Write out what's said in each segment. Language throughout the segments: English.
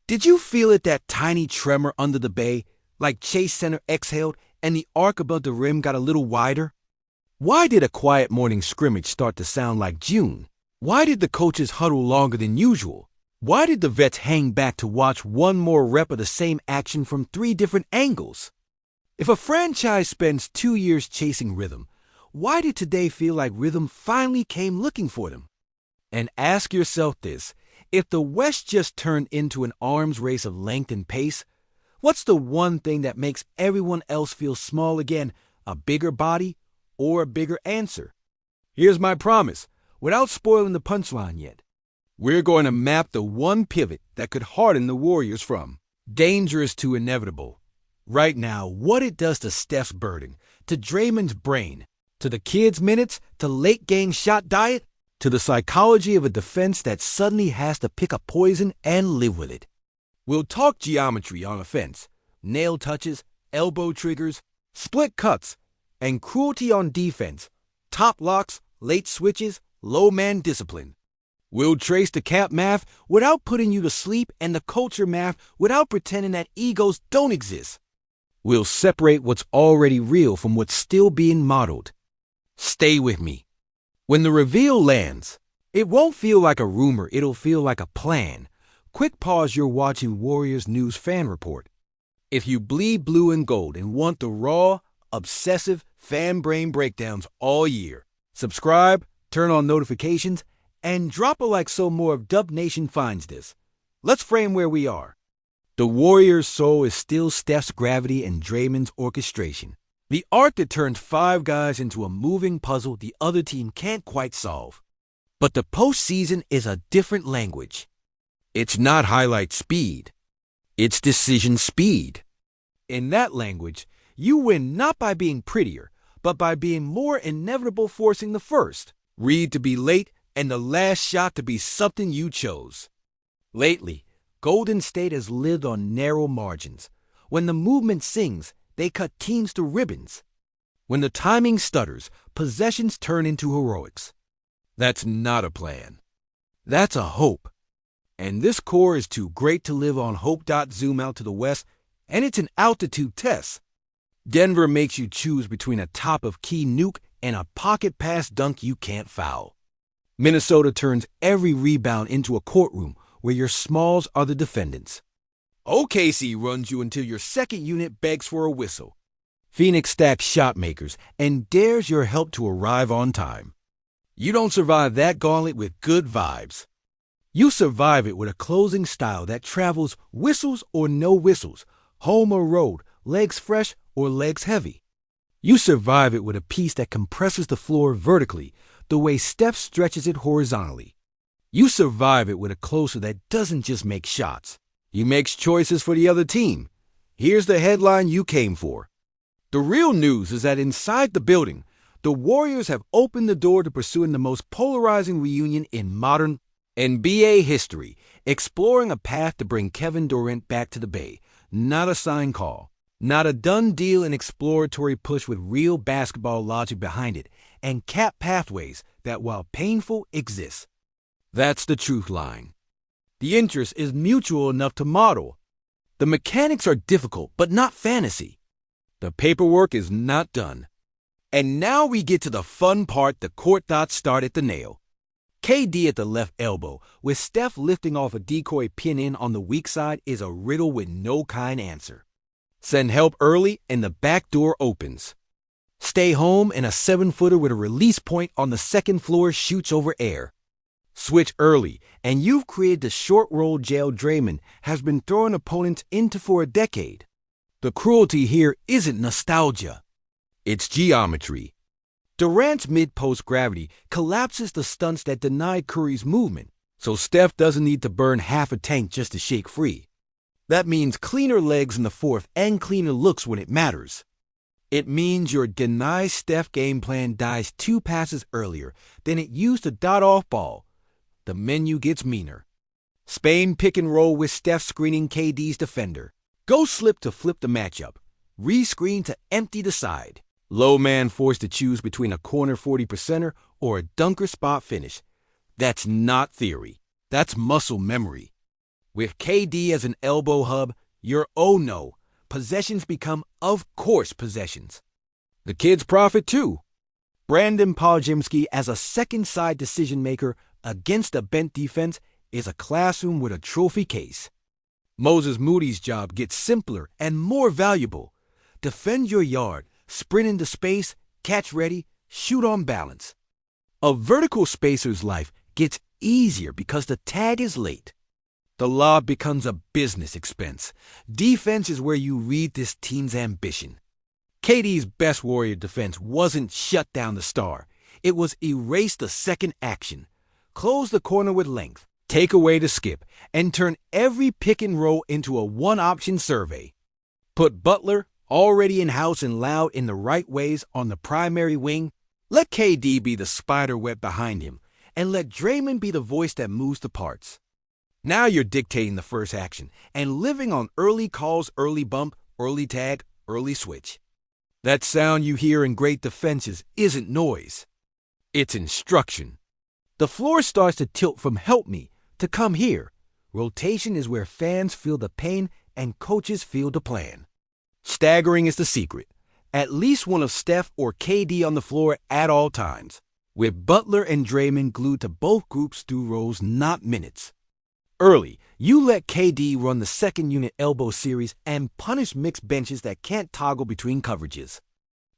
Did you feel it, that tiny tremor under the bay, like Chase Center exhaled and the arc above the rim got a little wider? Why did a quiet morning scrimmage start to sound like June? Why did the coaches huddle longer than usual? Why did the vets hang back to watch one more rep of the same action from 3 different angles? If a franchise spends 2 years chasing rhythm, why did today feel like rhythm finally came looking for them? And ask yourself this: if the West just turned into an arms race of length and pace, what's the one thing that makes everyone else feel small again? A bigger body or a bigger answer? Here's my promise, without spoiling the punchline yet. We're going to map the one pivot that could harden the Warriors from dangerous to inevitable. Right now, what it does to Steph's burden, to Draymond's brain, to the kids' minutes, to late-game shot diet, to the psychology of a defense that suddenly has to pick a poison and live with it. We'll talk geometry on offense, nail touches, elbow triggers, split cuts, and cruelty on defense, top locks, late switches, low man discipline. We'll trace the cap math without putting you to sleep and the culture math without pretending that egos don't exist. We'll separate what's already real from what's still being modeled. Stay with me. When the reveal lands, it won't feel like a rumor, it'll feel like a plan. Quick pause, you're watching Warriors News Fan Report. If you bleed blue and gold and want the raw, obsessive fan brain breakdowns all year, subscribe, turn on notifications, and drop a like so more of Dub Nation finds this. Let's frame where we are. The Warriors' soul is still Steph's gravity and Draymond's orchestration. The art that turns 5 guys into a moving puzzle the other team can't quite solve. But the postseason is a different language. It's not highlight speed. It's decision speed. In that language, you win not by being prettier, but by being more inevitable, forcing the first read to be late and the last shot to be something you chose. Lately, Golden State has lived on narrow margins. When the movement sings, they cut teams to ribbons. When the timing stutters, possessions turn into heroics. That's not a plan. That's a hope. And this core is too great to live on hope. Zoom out to the west, and it's an altitude test. Denver makes you choose between a top-of-key nuke and a pocket pass dunk you can't foul. Minnesota turns every rebound into a courtroom where your smalls are the defendants. OKC runs you until your second unit begs for a whistle. Phoenix stacks shot makers and dares your help to arrive on time. You don't survive that gauntlet with good vibes. You survive it with a closing style that travels whistles or no whistles, home or road, legs fresh or legs heavy. You survive it with a piece that compresses the floor vertically, the way Steph stretches it horizontally. You survive it with a closer that doesn't just make shots. He makes choices for the other team. Here's the headline you came for. The real news is that inside the building, the Warriors have opened the door to pursuing the most polarizing reunion in modern NBA history, exploring a path to bring Kevin Durant back to the Bay. Not a signed call, not a done deal, an exploratory push with real basketball logic behind it, and cap pathways that, while painful, exist. That's the truth line. The interest is mutual enough to model. The mechanics are difficult, but not fantasy. The paperwork is not done. And now we get to the fun part. The court dots start at the nail. KD at the left elbow, with Steph lifting off a decoy pin in on the weak side, is a riddle with no kind answer. Send help early and the back door opens. Stay home and a 7-footer with a release point on the second floor shoots over air. Switch early and you've created the short roll jail Draymond has been throwing opponents into for a decade. The cruelty here isn't nostalgia. It's geometry. Durant's mid-post gravity collapses the stunts that denied Curry's movement, so Steph doesn't need to burn half a tank just to shake free. That means cleaner legs in the fourth and cleaner looks when it matters. It means your deny Steph game plan dies 2 passes earlier than it used to dot off ball. The menu gets meaner. Spain pick and roll with Steph screening KD's defender. Go slip to flip the matchup. Re-screen to empty the side. Low man forced to choose between a corner 40%er or a dunker spot finish. That's not theory. That's muscle memory. With KD as an elbow hub, your oh no, possessions become of course possessions. The kids profit too. Brandon Podziemski as a second side decision maker against a bent defense is a classroom with a trophy case. Moses Moody's job gets simpler and more valuable. Defend your yard, sprint into space, catch ready, shoot on balance. A vertical spacer's life gets easier because the tag is late. The lob becomes a business expense. Defense is where you read this team's ambition. KD's best Warrior defense wasn't shut down the star. It was erase the second action, close the corner with length, take away the skip, and turn every pick and roll into a one-option survey. Put Butler, already in-house and loud in the right ways, on the primary wing. Let KD be the spider web behind him, and let Draymond be the voice that moves the parts. Now you're dictating the first action and living on early calls, early bump, early tag, early switch. That sound you hear in great defenses isn't noise. It's instruction. The floor starts to tilt from help me to come here. Rotation is where fans feel the pain and coaches feel the plan. Staggering is the secret. At least one of Steph or KD on the floor at all times, with Butler and Draymond glued to both groups through rows, not minutes. Early, you let KD run the second unit elbow series and punish mixed benches that can't toggle between coverages.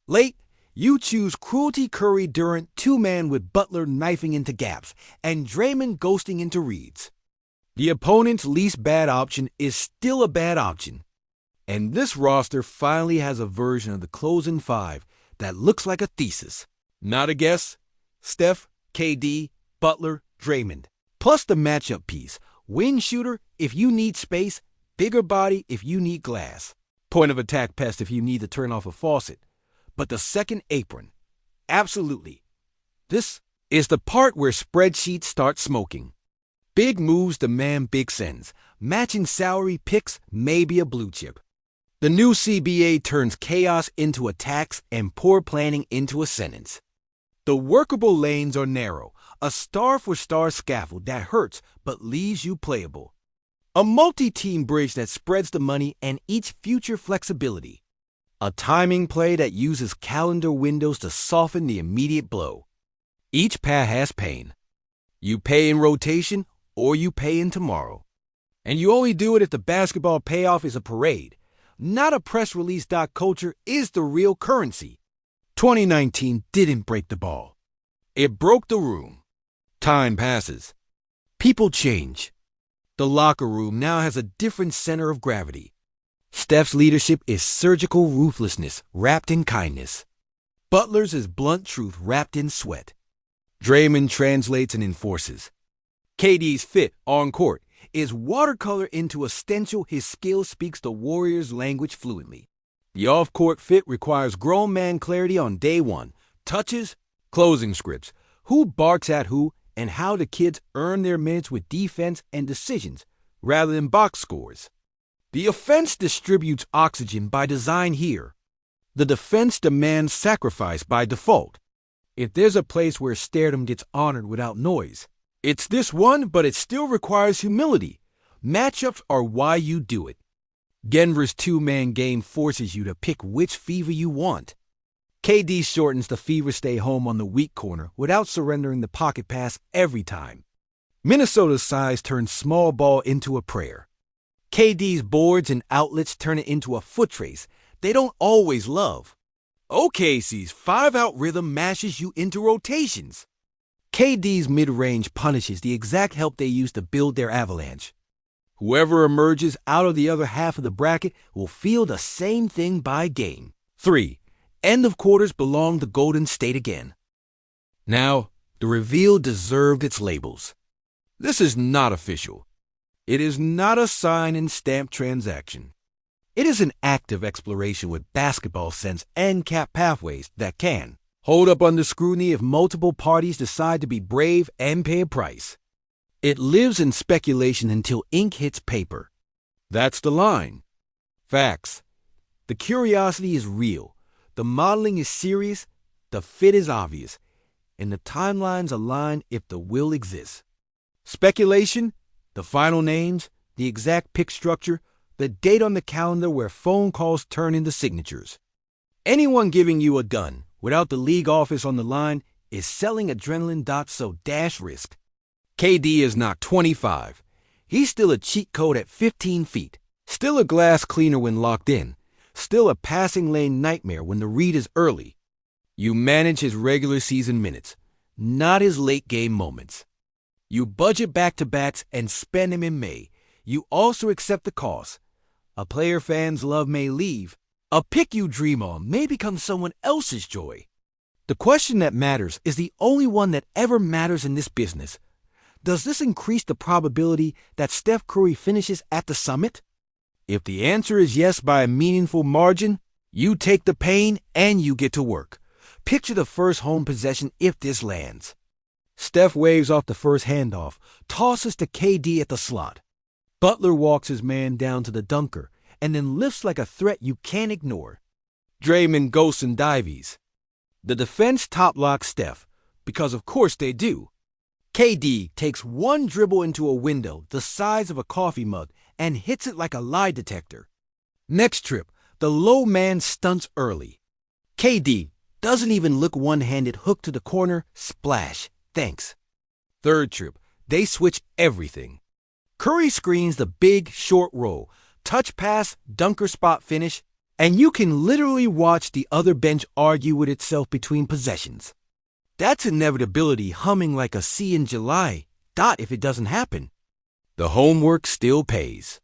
Late, you choose Cruelty Curry Durant two-man with Butler knifing into gaps and Draymond ghosting into reads. The opponent's least bad option is still a bad option. And this roster finally has a version of the closing five that looks like a thesis. Not a guess. Steph, KD, Butler, Draymond. Plus the matchup piece. Wing shooter if you need space. Bigger body if you need glass. Point of attack pest if you need to turn off a faucet. But the second apron. Absolutely. This is the part where spreadsheets start smoking. Big moves demand big sends. Matching salary picks may be a blue chip. The new CBA turns chaos into attacks and poor planning into a sentence. The workable lanes are narrow, a star-for-star scaffold that hurts but leaves you playable. A multi-team bridge that spreads the money and each future flexibility. A timing play that uses calendar windows to soften the immediate blow. Each path has pain. You pay in rotation or you pay in tomorrow. And you only do it if the basketball payoff is a parade. Not a press release. Culture is the real currency. 2019 didn't break the ball. It broke the room. Time passes. People change. The locker room now has a different center of gravity. Steph's leadership is surgical ruthlessness wrapped in kindness. Butler's is blunt truth wrapped in sweat. Draymond translates and enforces. KD's fit on court is watercolor into a stencil. His skill speaks the Warriors' language fluently. The off-court fit requires grown man clarity on day one. Touches, closing scripts, who barks at who, and how the kids earn their minutes with defense and decisions rather than box scores. The offense distributes oxygen by design here. The defense demands sacrifice by default. If there's a place where stardom gets honored without noise, it's this one, but it still requires humility. Matchups are why you do it. Denver's two-man game forces you to pick which fever you want. KD shortens the fever stay home on the weak corner without surrendering the pocket pass every time. Minnesota's size turns small ball into a prayer. KD's boards and outlets turn it into a foot race they don't always love. OKC's 5-out rhythm mashes you into rotations. KD's mid-range punishes the exact help they use to build their avalanche. Whoever emerges out of the other half of the bracket will feel the same thing by game. 3. End of quarters belong to Golden State again. Now, the reveal deserved its labels. This is not official. It is not a sign and stamp transaction. It is an active exploration with basketball sense and cap pathways that can hold up under scrutiny if multiple parties decide to be brave and pay a price. It lives in speculation until ink hits paper. That's the line. Facts. The curiosity is real. The modeling is serious. The fit is obvious. And the timelines align if the will exists. Speculation, the final names, the exact pick structure, the date on the calendar where phone calls turn into signatures. Anyone giving you a gun without the league office on the line is selling adrenaline. So dash risk. KD is not 25. He's still a cheat code at 15 feet, still a glass cleaner when locked in, still a passing lane nightmare when the read is early. You manage his regular season minutes, not his late game moments. You budget back-to-backs and spend him in May. You also accept the cost. A player fans love may leave. A pick you dream on may become someone else's joy. The question that matters is the only one that ever matters in this business. Does this increase the probability that Steph Curry finishes at the summit? If the answer is yes by a meaningful margin, you take the pain and you get to work. Picture the first home possession if this lands. Steph waves off the first handoff, tosses to KD at the slot. Butler walks his man down to the dunker, and then lifts like a threat you can't ignore. Draymond ghosts and dives. The defense top-locks Steph, because of course they do. KD takes one dribble into a window the size of a coffee mug and hits it like a lie detector. Next trip, the low man stunts early. KD doesn't even look one-handed, hook to the corner, splash, thanks. Third trip, they switch everything. Curry screens the big, short roll, touch pass, dunker spot finish, and you can literally watch the other bench argue with itself between possessions. That's inevitability humming like a sea in July. If it doesn't happen. The homework still pays.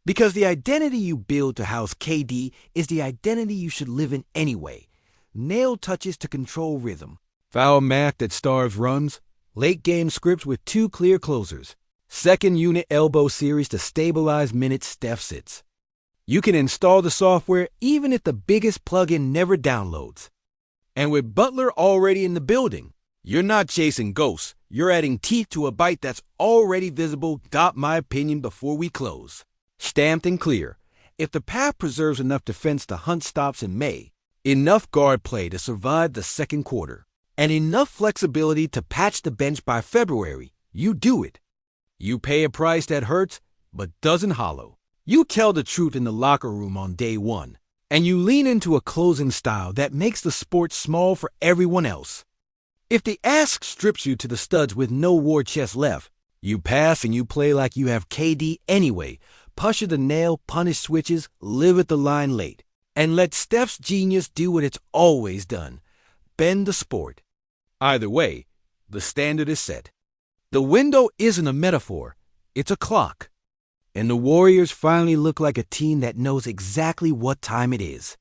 Because the identity you build to house KD is the identity you should live in anyway. Nail touches to control rhythm. Foul math that starves runs. Late game scripts with two clear closers. Second unit elbow series to stabilize minutes Steph sits. You can install the software even if the biggest plugin never downloads. And with Butler already in the building, you're not chasing ghosts. You're adding teeth to a bite that's already visible. My opinion before we close. Stamped and clear. If the path preserves enough defense to hunt stops in May, enough guard play to survive the second quarter, and enough flexibility to patch the bench by February, you do it. You pay a price that hurts, but doesn't hollow. You tell the truth in the locker room on day one, and you lean into a closing style that makes the sport small for everyone else. If the ask strips you to the studs with no war chest left, you pass and you play like you have KD anyway. Pusher the nail, punish switches, live at the line late, and let Steph's genius do what it's always done. Bend the sport. Either way, the standard is set. The window isn't a metaphor, it's a clock. And the Warriors finally look like a team that knows exactly what time it is.